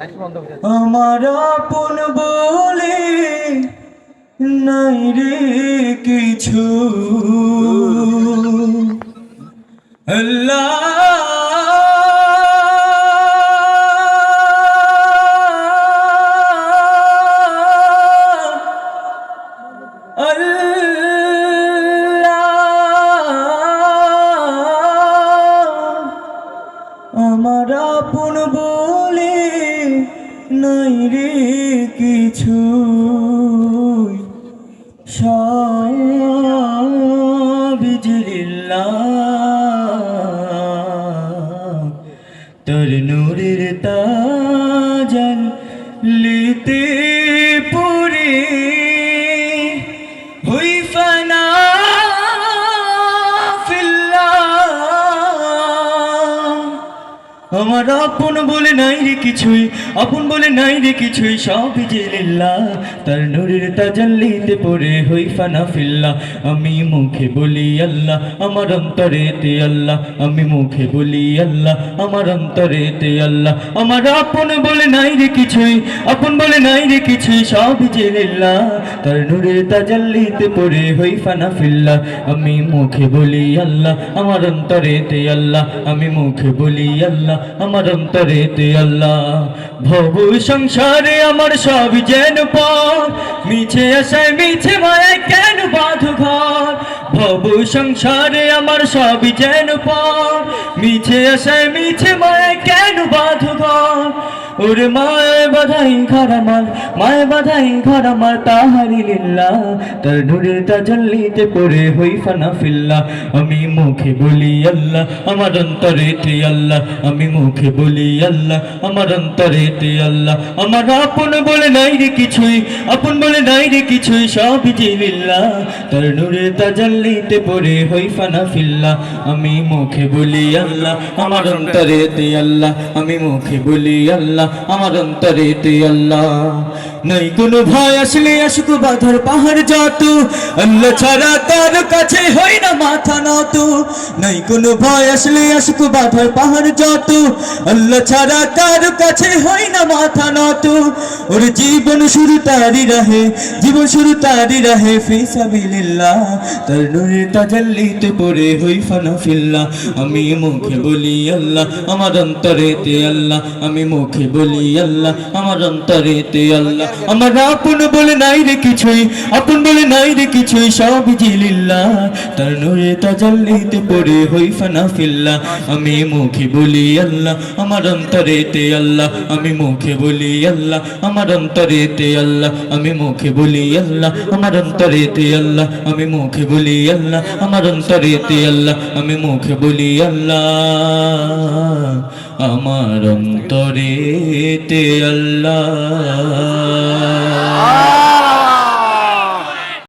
আমার আপন বলে নাই রে কিছু, আল্লাহ আমার আপন বলে নাই রে কিছু, সব জিল্লাহ তোর নূরের তাজাল লিতে পুরে হুই ফানা আমার আপন বলে নাই রে কিছুই, আপন বলে নাই রে কিছুই, সব যে লিল্লাহ তার নূরের তাজাল্লিতে পড়ে হই ফানা ফিল্লাহ। আমি মুখে বলি আল্লাহ, আমার অন্তরেতে আল্লাহ, আমি মুখে বলি আল্লাহ, আমার অন্তরেতে আল্লাহ। আমার আপন বলে নাই রে কিছুই, আপন বলে নাই রে কিছুই, সব যে লিল্লাহ তার নূরের তাজাল্লিতে পড়ে হই ফানা ফিল্লাহ। আমি মুখে বলি আল্লাহ, আমার অন্তরেতে আল্লাহ, আমি মুখে বলি আল্লাহ, আমার অন্তরেতে আল্লাহ। ভব সংসারে আমার সব যেন পর, মিছে আশায় মিছে মায়ায় কেন বাঁধ ঘর। ভব সংসারে আমার সব যেন পর, মিছে আশায় মিছে মায়ায় কেন বাঁধ ঘর। ওরে মায় বাধাই ঘরামাল, মায় বাধাই ঘরামাল তাহারি লিল্লাহ তার নূরের তাজাল্লিতে পড়ে হই ফানা ফিল্লাহ। আমি মুখে বলি আল্লাহ, আমার অন্তরেতে আল্লাহ, আমি মুখে বলি আল্লাহ, আমার অন্তরেতে আল্লাহ। আমার আপন বলে নাই রে কিছুই, আপন বলে নাই রে কিছুই, সব যে লিল্লাহ তার নূরের তাজাল্লিতে পড়ে হই ফানা ফিল্লাহ। আমি মুখে বলি আল্লাহ, আমার অন্তরেতে আল্লাহ, আমি মুখে বলি আল্লাহ, আমার অন্তরেতে আল্লাহ। নাই কোনো ভয় আসলে আসুক বাধার পাহাড় যত, আল্লাহ ছাড়া তার কাছে হয় না মাথা নত। নাই কোনো ভয় আসলে আসুক বাধার পাহাড় যত, আল্লাহ ছাড়া তার কাছে হয় না মাথা নত। ওর জীবন শুরু তারি রাহে, জীবন শুরু তারি রাহে ফি সাবিলিল্লাহ তার নূরের তাজাল্লিতে পড়ে হই ফানা ফিল্লাহ। আমি মুখে বলি আল্লাহ, আমার অন্তরেতে আল্লাহ, আমি মুখে বলি আল্লাহ, আমার অন্তরেতে আল্লাহ। আমার আপন বলে নাই রে কিছুই, আপন বলে নাই রে কিছুই, সব যে লিল্লাহ তার নূরের তাজাল্লিতে পড়ে হই ফানা ফিল্লাহ। আমি মুখে বলি আল্লাহ, আমার অন্তরেতে আল্লাহ, আমি মুখে বলি আল্লাহ, আমার অন্তরেতে আল্লাহ, আমি মুখে বলি আল্লাহ, আমার অন্তরেতে আল্লাহ, আমি মুখে বলি আল্লাহ, আমার অন্তরেতে আল্লাহ, আমি মুখে বলি আল্লাহ, আমার অন্তরেতে আল্লাহ।